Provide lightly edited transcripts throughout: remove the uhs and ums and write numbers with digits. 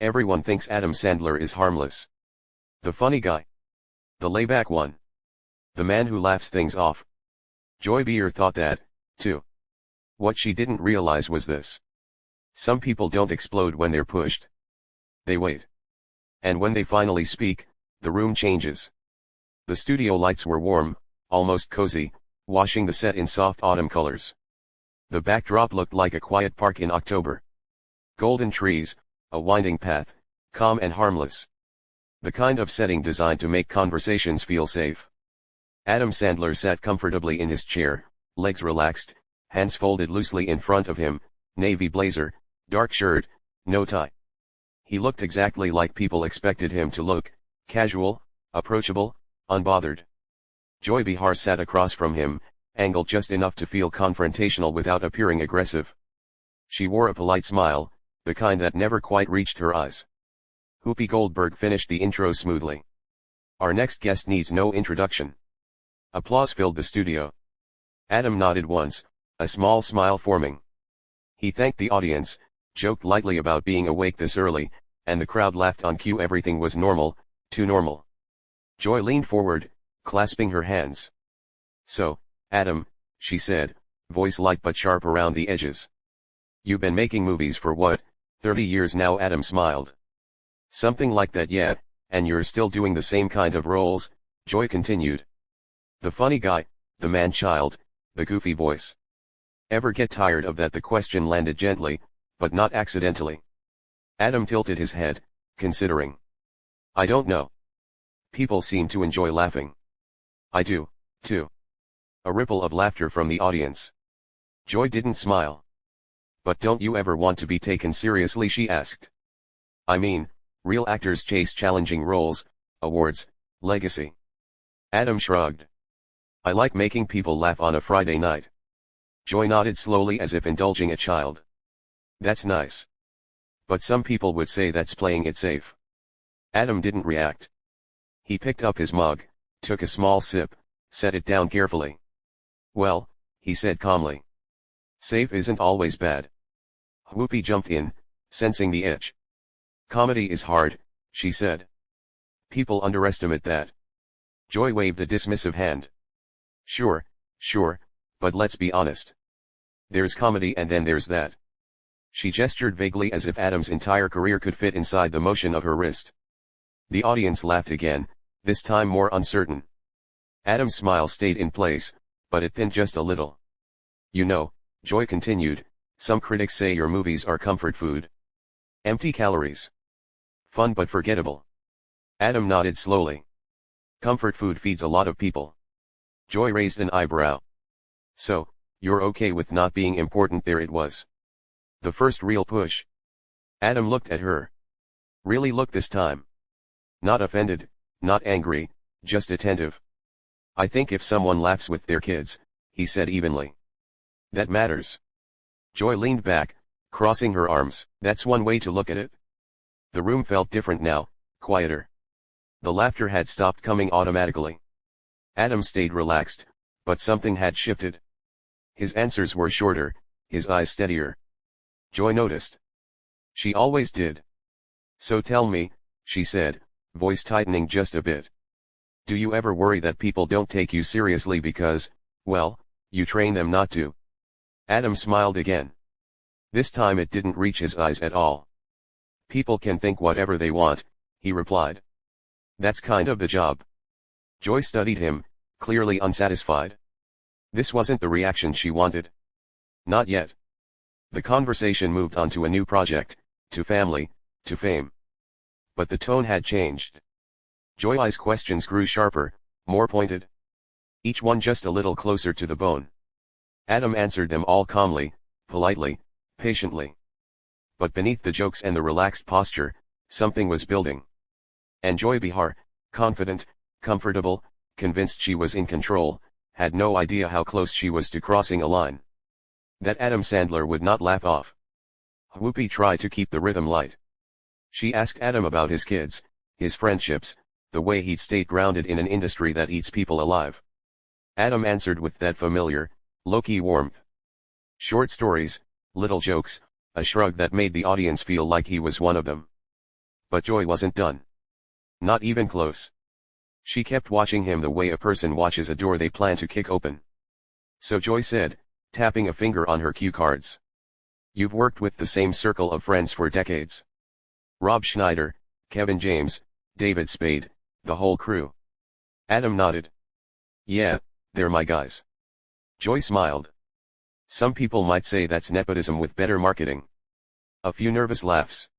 Everyone thinks Adam Sandler is harmless. The funny guy. The layback one. The man who laughs things off. Joy Behar thought that, too. What she didn't realize was this. Some people don't explode when they're pushed. They wait. And when they finally speak, the room changes. The studio lights were warm, almost cozy, washing the set in soft autumn colors. The backdrop looked like a quiet park in October. Golden trees, a winding path, calm and harmless. The kind of setting designed to make conversations feel safe. Adam Sandler sat comfortably in his chair, legs relaxed, hands folded loosely in front of him, navy blazer, dark shirt, no tie. He looked exactly like people expected him to look, casual, approachable, unbothered. Joy Behar sat across from him, angled just enough to feel confrontational without appearing aggressive. She wore a polite smile, the kind that never quite reached her eyes. Whoopi Goldberg finished the intro smoothly. Our next guest needs no introduction. Applause filled the studio. Adam nodded once, a small smile forming. He thanked the audience, joked lightly about being awake this early, and the crowd laughed on cue. Everything was normal, too normal. Joy leaned forward, clasping her hands. So, Adam, she said, voice light but sharp around the edges. You've been making movies for what, 30 years now? Adam smiled. Something like that, yeah, and you're still doing the same kind of roles, Joy continued. The funny guy, the man-child, the goofy voice. Ever get tired of that? The question landed gently, but not accidentally. Adam tilted his head, considering. I don't know. People seem to enjoy laughing. I do, too. A ripple of laughter from the audience. Joy didn't smile. But don't you ever want to be taken seriously? She asked. I mean, real actors chase challenging roles, awards, legacy. Adam shrugged. I like making people laugh on a Friday night. Joy nodded slowly as if indulging a child. That's nice. But some people would say that's playing it safe. Adam didn't react. He picked up his mug, took a small sip, set it down carefully. Well, he said calmly. Safe isn't always bad. Whoopi jumped in, sensing the itch. Comedy is hard, she said. People underestimate that. Joy waved a dismissive hand. Sure, but let's be honest. There's comedy and then there's that. She gestured vaguely as if Adam's entire career could fit inside the motion of her wrist. The audience laughed again, this time more uncertain. Adam's smile stayed in place, but it thinned just a little. You know, Joy continued, some critics say your movies are comfort food. Empty calories. Fun but forgettable. Adam nodded slowly. Comfort food feeds a lot of people. Joy raised an eyebrow. So, you're okay with not being important? There it was. The first real push. Adam looked at her. Really looked this time. Not offended, not angry, just attentive. I think if someone laughs with their kids, he said evenly. That matters. Joy leaned back, crossing her arms. That's one way to look at it. The room felt different now, quieter. The laughter had stopped coming automatically. Adam stayed relaxed, but something had shifted. His answers were shorter, his eyes steadier. Joy noticed. She always did. So tell me, she said, voice tightening just a bit. Do you ever worry that people don't take you seriously because, well, you train them not to? Adam smiled again. This time it didn't reach his eyes at all. People can think whatever they want, he replied. That's kind of the job. Joy studied him, clearly unsatisfied. This wasn't the reaction she wanted. Not yet. The conversation moved on to a new project, to family, to fame. But the tone had changed. Joy's questions grew sharper, more pointed. Each one just a little closer to the bone. Adam answered them all calmly, politely, patiently. But beneath the jokes and the relaxed posture, something was building. And Joy Behar, confident, comfortable, convinced she was in control, had no idea how close she was to crossing a line that Adam Sandler would not laugh off. Whoopi tried to keep the rhythm light. She asked Adam about his kids, his friendships, the way he'd stayed grounded in an industry that eats people alive. Adam answered with that familiar, low-key warmth. Short stories, little jokes, a shrug that made the audience feel like he was one of them. But Joy wasn't done. Not even close. She kept watching him the way a person watches a door they plan to kick open. So Joy said, tapping a finger on her cue cards. You've worked with the same circle of friends for decades. Rob Schneider, Kevin James, David Spade, the whole crew. Adam nodded. Yeah, they're my guys. Joy smiled. Some people might say that's nepotism with better marketing. A few nervous laughs.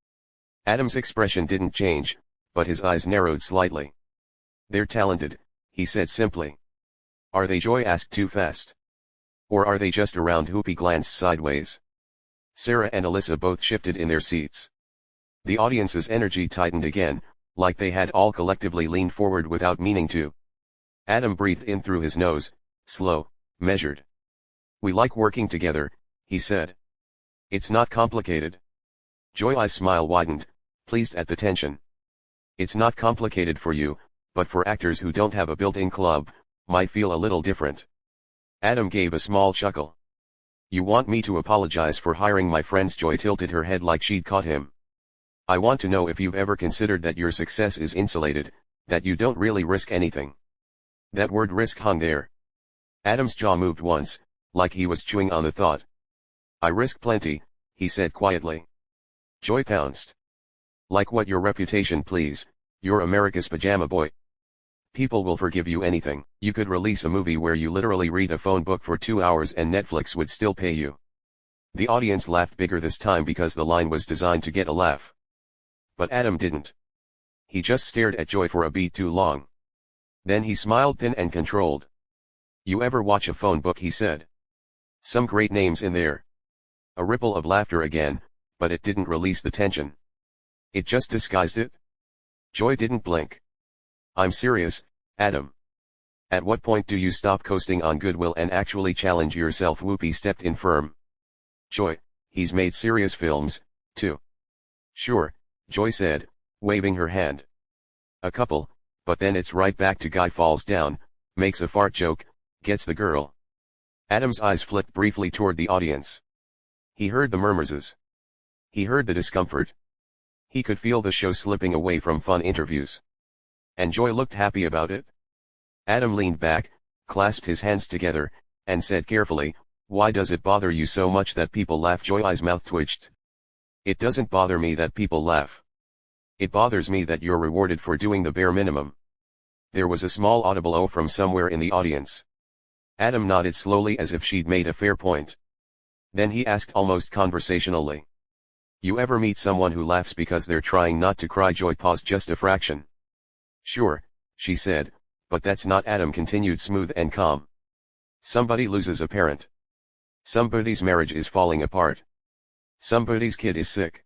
Adam's expression didn't change, but his eyes narrowed slightly. They're talented, he said simply. Are they? Joy asked too fast. Or are they just around? Whoopi glanced sideways. Sarah and Alyssa both shifted in their seats. The audience's energy tightened again, like they had all collectively leaned forward without meaning to. Adam breathed in through his nose, slow, measured. We like working together, he said. It's not complicated. Joy's smile widened, pleased at the tension. It's not complicated for you, but for actors who don't have a built-in club, might feel a little different. Adam gave a small chuckle. You want me to apologize for hiring my friends? Joy tilted her head like she'd caught him. I want to know if you've ever considered that your success is insulated, that you don't really risk anything. That word risk hung there. Adam's jaw moved once, like he was chewing on the thought. I risk plenty, he said quietly. Joy pounced. Like what? Your reputation, please. You're America's pajama boy. People will forgive you anything. You could release a movie where you literally read a phone book for 2 hours and Netflix would still pay you. The audience laughed bigger this time because the line was designed to get a laugh. But Adam didn't. He just stared at Joy for a beat too long. Then he smiled thin and controlled. You ever watch a phone book? He said. Some great names in there. A ripple of laughter again, but it didn't release the tension. It just disguised it. Joy didn't blink. I'm serious, Adam. At what point do you stop coasting on goodwill and actually challenge yourself? Whoopi stepped in firm. Joy, he's made serious films, too. Sure, Joy said, waving her hand. A couple, but then it's right back to guy falls down, makes a fart joke, gets the girl. Adam's eyes flicked briefly toward the audience. He heard the murmurs. He heard the discomfort. He could feel the show slipping away from fun interviews. And Joy looked happy about it. Adam leaned back, clasped his hands together, and said carefully, why does it bother you so much that people laugh? Joy's mouth twitched. It doesn't bother me that people laugh. It bothers me that you're rewarded for doing the bare minimum. There was a small audible "oh" from somewhere in the audience. Adam nodded slowly as if she'd made a fair point. Then he asked almost conversationally. You ever meet someone who laughs because they're trying not to cry? Joy paused just a fraction. Sure, she said, but that's not. Adam continued smooth and calm. Somebody loses a parent. Somebody's marriage is falling apart. Somebody's kid is sick.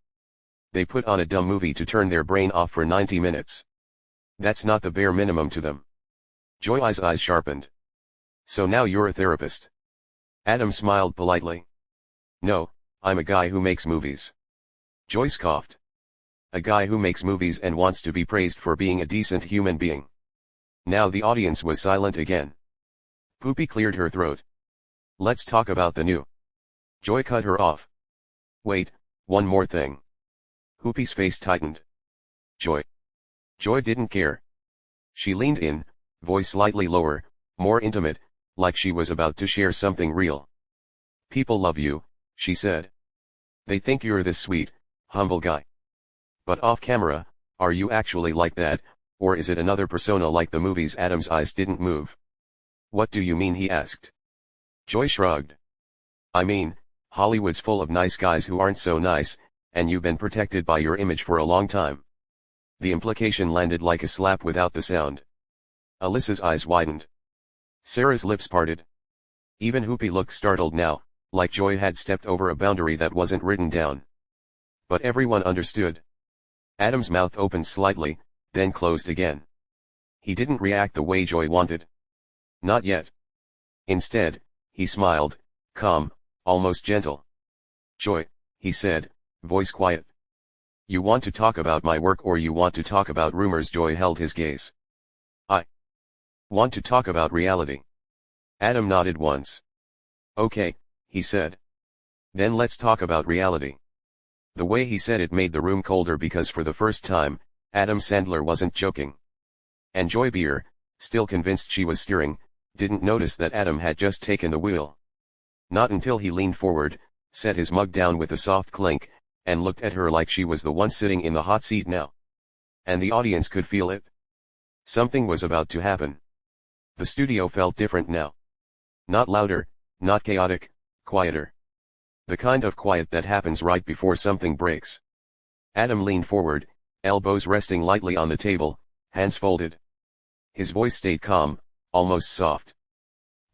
They put on a dumb movie to turn their brain off for 90 minutes. That's not the bare minimum to them. Joy's eyes sharpened. So now you're a therapist. Adam smiled politely. No, I'm a guy who makes movies. Joy scoffed. A guy who makes movies and wants to be praised for being a decent human being. Now the audience was silent again. Poopy cleared her throat. Let's talk about the new. Joy cut her off. Wait, one more thing. Poopy's face tightened. Joy. Joy didn't care. She leaned in, voice slightly lower, more intimate, like she was about to share something real. People love you, she said. They think you're this sweet, humble guy. But off camera, are you actually like that, or is it another persona like the movies? Adam's eyes didn't move. What do you mean? He asked. Joy shrugged. I mean, Hollywood's full of nice guys who aren't so nice, and you've been protected by your image for a long time. The implication landed like a slap without the sound. Alyssa's eyes widened. Sarah's lips parted. Even Whoopi looked startled now, like Joy had stepped over a boundary that wasn't written down. But everyone understood. Adam's mouth opened slightly, then closed again. He didn't react the way Joy wanted. Not yet. Instead, he smiled, calm, almost gentle. Joy, he said, voice quiet. You want to talk about my work or you want to talk about rumors? Joy held his gaze. I want to talk about reality. Adam nodded once. Okay, he said. Then let's talk about reality. The way he said it made the room colder because for the first time, Adam Sandler wasn't joking. And Joy Behar, still convinced she was steering, didn't notice that Adam had just taken the wheel. Not until he leaned forward, set his mug down with a soft clink, and looked at her like she was the one sitting in the hot seat now. And the audience could feel it. Something was about to happen. The studio felt different now. Not louder, not chaotic, quieter. The kind of quiet that happens right before something breaks. Adam leaned forward, elbows resting lightly on the table, hands folded. His voice stayed calm, almost soft.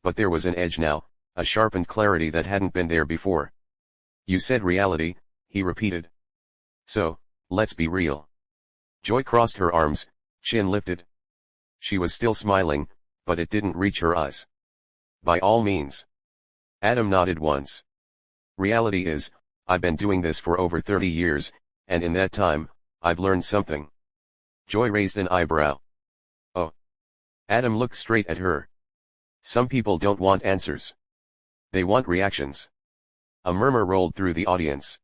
But there was an edge now, a sharpened clarity that hadn't been there before. You said reality, he repeated. So, let's be real. Joy crossed her arms, chin lifted. She was still smiling, but it didn't reach her eyes. By all means. Adam nodded once. Reality is, I've been doing this for over 30 years, and in that time, I've learned something. Joy raised an eyebrow. Oh. Adam looked straight at her. Some people don't want answers. They want reactions. A murmur rolled through the audience.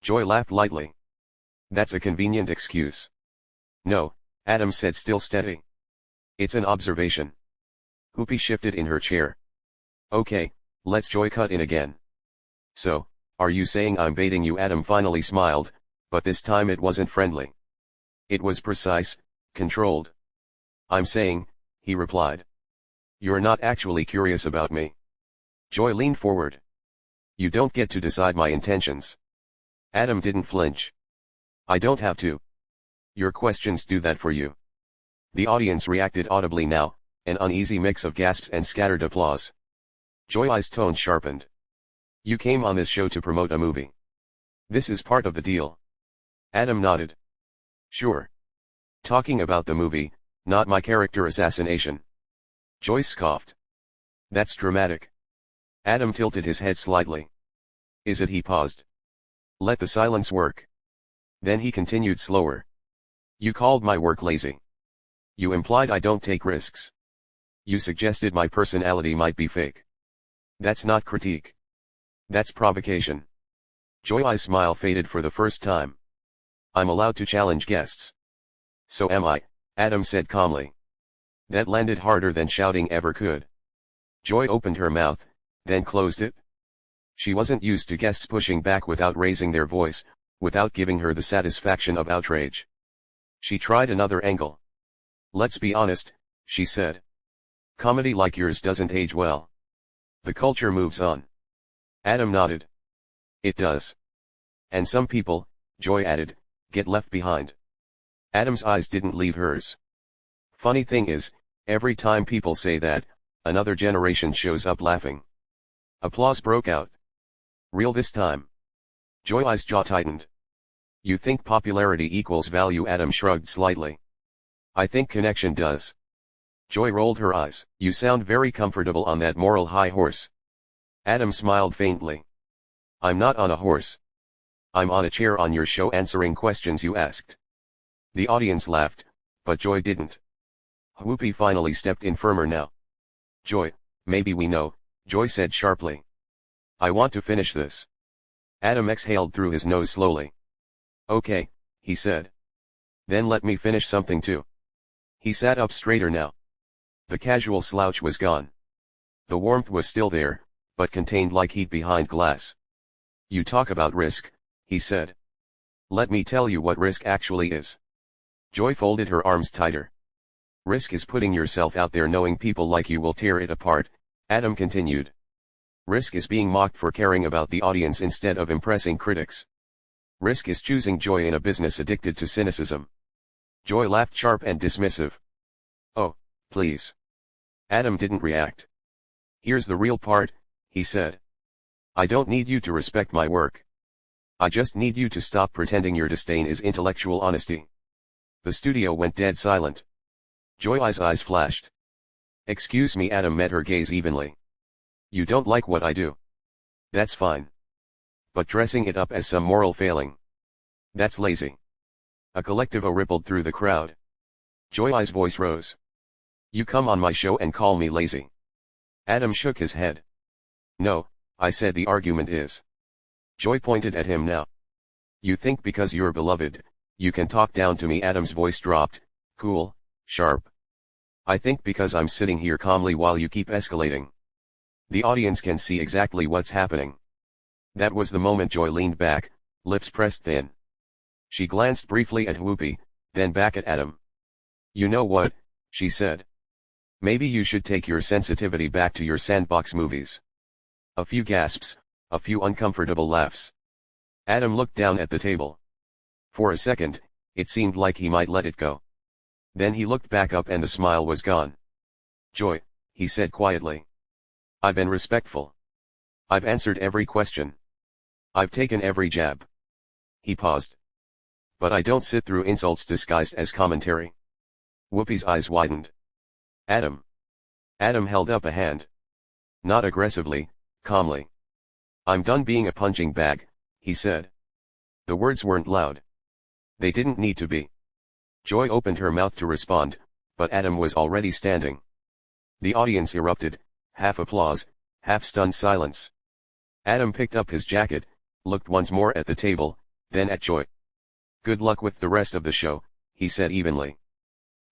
Joy laughed lightly. That's a convenient excuse. No, Adam said, still steady. It's an observation. Whoopi shifted in her chair. Okay, let's Joy cut in again. So, are you saying I'm baiting you? Adam finally smiled, but this time it wasn't friendly. It was precise, controlled. I'm saying, he replied. You're not actually curious about me. Joy leaned forward. You don't get to decide my intentions. Adam didn't flinch. I don't have to. Your questions do that for you. The audience reacted audibly now, an uneasy mix of gasps and scattered applause. Joy's tone sharpened. You came on this show to promote a movie. This is part of the deal. Adam nodded. Sure. Talking about the movie, not my character assassination. Joy scoffed. That's dramatic. Adam tilted his head slightly. Is it? He paused. Let the silence work. Then he continued slower. You called my work lazy. You implied I don't take risks. You suggested my personality might be fake. That's not critique. That's provocation. Joy's smile faded for the first time. I'm allowed to challenge guests. So am I, Adam said calmly. That landed harder than shouting ever could. Joy opened her mouth, then closed it. She wasn't used to guests pushing back without raising their voice, without giving her the satisfaction of outrage. She tried another angle. Let's be honest, she said. Comedy like yours doesn't age well. The culture moves on. Adam nodded. It does. And some people, Joy added, get left behind. Adam's eyes didn't leave hers. Funny thing is, every time people say that, another generation shows up laughing. Applause broke out. Real this time. Joy's jaw tightened. You think popularity equals value? Adam shrugged slightly. I think connection does. Joy rolled her eyes. You sound very comfortable on that moral high horse. Adam smiled faintly. I'm not on a horse. I'm on a chair on your show answering questions you asked. The audience laughed, but Joy didn't. Whoopi finally stepped in firmer now. Joy, maybe we know, Joy said sharply. I want to finish this. Adam exhaled through his nose slowly. Okay, he said. Then let me finish something too. He sat up straighter now. The casual slouch was gone. The warmth was still there, but contained like heat behind glass. You talk about risk, he said. Let me tell you what risk actually is. Joy folded her arms tighter. Risk is putting yourself out there knowing people like you will tear it apart, Adam continued. Risk is being mocked for caring about the audience instead of impressing critics. Risk is choosing joy in a business addicted to cynicism. Joy laughed sharp and dismissive. Oh, please. Adam didn't react. Here's the real part, he said. I don't need you to respect my work. I just need you to stop pretending your disdain is intellectual honesty. The studio went dead silent. Joy's eyes flashed. Excuse me, Adam met her gaze evenly. You don't like what I do. That's fine. But dressing it up as some moral failing. That's lazy. A collective "oh" rippled through the crowd. Joy's voice rose. You come on my show and call me lazy. Adam shook his head. No, I said the argument is. Joy pointed at him now. You think because you're beloved, you can talk down to me? Adam's voice dropped, cool, sharp. I think because I'm sitting here calmly while you keep escalating. The audience can see exactly what's happening. That was the moment Joy leaned back, lips pressed thin. She glanced briefly at Whoopi, then back at Adam. You know what, she said. Maybe you should take your sensitivity back to your sandbox movies. A few gasps, a few uncomfortable laughs. Adam looked down at the table. For a second, it seemed like he might let it go. Then he looked back up and the smile was gone. Joy, he said quietly. I've been respectful. I've answered every question. I've taken every jab. He paused. But I don't sit through insults disguised as commentary. Whoopi's eyes widened. Adam. Adam held up a hand. Not aggressively, calmly. I'm done being a punching bag, he said. The words weren't loud. They didn't need to be. Joy opened her mouth to respond, but Adam was already standing. The audience erupted, half applause, half stunned silence. Adam picked up his jacket, looked once more at the table, then at Joy. Good luck with the rest of the show, he said evenly.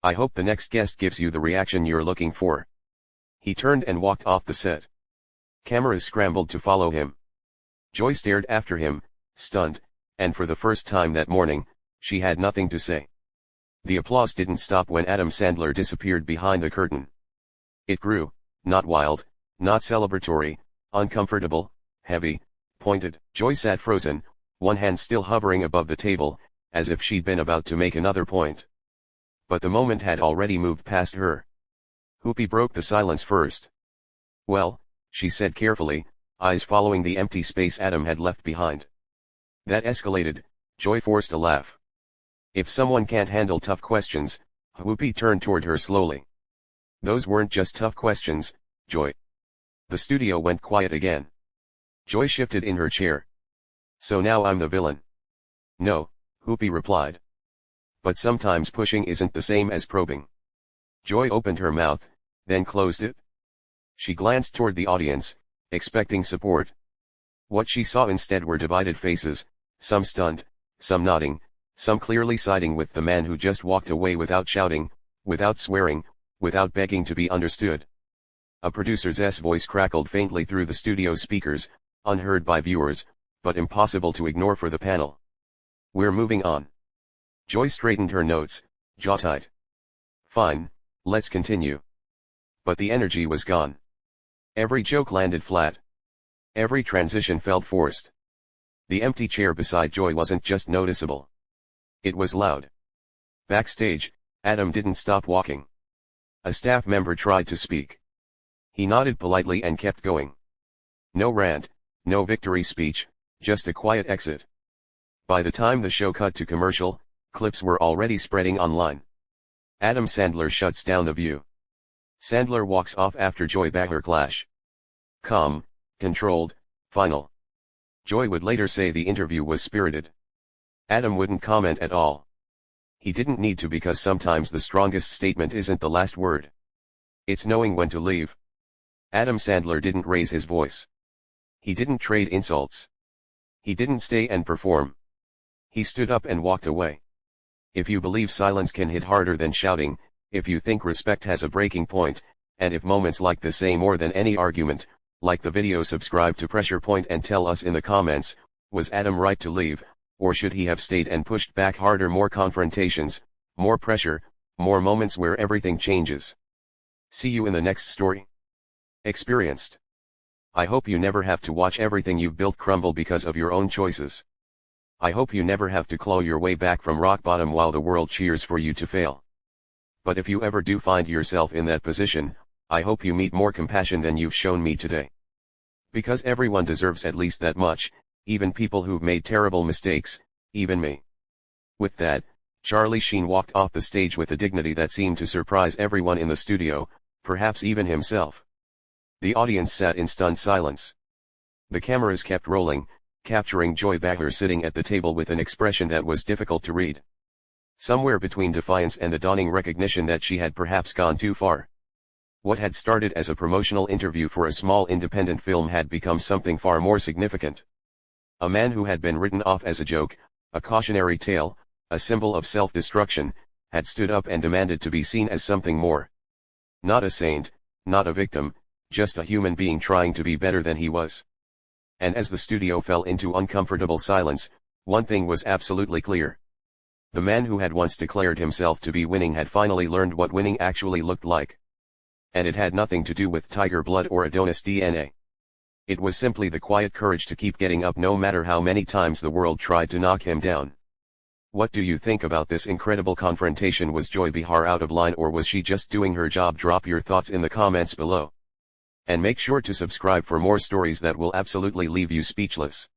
I hope the next guest gives you the reaction you're looking for. He turned and walked off the set. Cameras scrambled to follow him. Joy stared after him, stunned, and for the first time that morning, she had nothing to say. The applause didn't stop when Adam Sandler disappeared behind the curtain. It grew, not wild, not celebratory, uncomfortable, heavy, pointed. Joy sat frozen, one hand still hovering above the table, as if she'd been about to make another point. But the moment had already moved past her. Whoopi broke the silence first. Well, she said carefully, eyes following the empty space Adam had left behind. That escalated. Joy forced a laugh. If someone can't handle tough questions, Whoopi turned toward her slowly. Those weren't just tough questions, Joy. The studio went quiet again. Joy shifted in her chair. So now I'm the villain. No, Whoopi replied. But sometimes pushing isn't the same as probing. Joy opened her mouth, then closed it. She glanced toward the audience, expecting support. What she saw instead were divided faces, some stunned, some nodding, some clearly siding with the man who just walked away without shouting, without swearing, without begging to be understood. A producer's voice crackled faintly through the studio speakers, unheard by viewers, but impossible to ignore for the panel. We're moving on. Joy straightened her notes, jaw tight. Fine, let's continue. But the energy was gone. Every joke landed flat. Every transition felt forced. The empty chair beside Joy wasn't just noticeable. It was loud. Backstage, Adam didn't stop walking. A staff member tried to speak. He nodded politely and kept going. No rant, no victory speech, just a quiet exit. By the time the show cut to commercial, clips were already spreading online. Adam Sandler shuts down the view. Sandler walks off after Joy Behar clash. Calm, controlled, final. Joy would later say the interview was spirited. Adam wouldn't comment at all. He didn't need to because sometimes the strongest statement isn't the last word. It's knowing when to leave. Adam Sandler didn't raise his voice. He didn't trade insults. He didn't stay and perform. He stood up and walked away. If you believe silence can hit harder than shouting, if you think respect has a breaking point, and if moments like this say more than any argument, like the video, subscribe to Pressure Point and tell us in the comments, was Adam right to leave, or should he have stayed and pushed back harder? More confrontations, more pressure, more moments where everything changes. See you in the next story. Experienced. I hope you never have to watch everything you've built crumble because of your own choices. I hope you never have to claw your way back from rock bottom while the world cheers for you to fail. But if you ever do find yourself in that position, I hope you meet more compassion than you've shown me today. Because everyone deserves at least that much, even people who've made terrible mistakes, even me. With that, Charlie Sheen walked off the stage with a dignity that seemed to surprise everyone in the studio, perhaps even himself. The audience sat in stunned silence. The cameras kept rolling, capturing Joy Behar sitting at the table with an expression that was difficult to read. Somewhere between defiance and the dawning recognition that she had perhaps gone too far. What had started as a promotional interview for a small independent film had become something far more significant. A man who had been written off as a joke, a cautionary tale, a symbol of self-destruction, had stood up and demanded to be seen as something more. Not a saint, not a victim, just a human being trying to be better than he was. And as the studio fell into uncomfortable silence, one thing was absolutely clear. The man who had once declared himself to be winning had finally learned what winning actually looked like. And it had nothing to do with tiger blood or Adonis DNA. It was simply the quiet courage to keep getting up no matter how many times the world tried to knock him down. What do you think about this incredible confrontation? Was Joy Behar out of line, or was she just doing her job? Drop your thoughts in the comments below. And make sure to subscribe for more stories that will absolutely leave you speechless.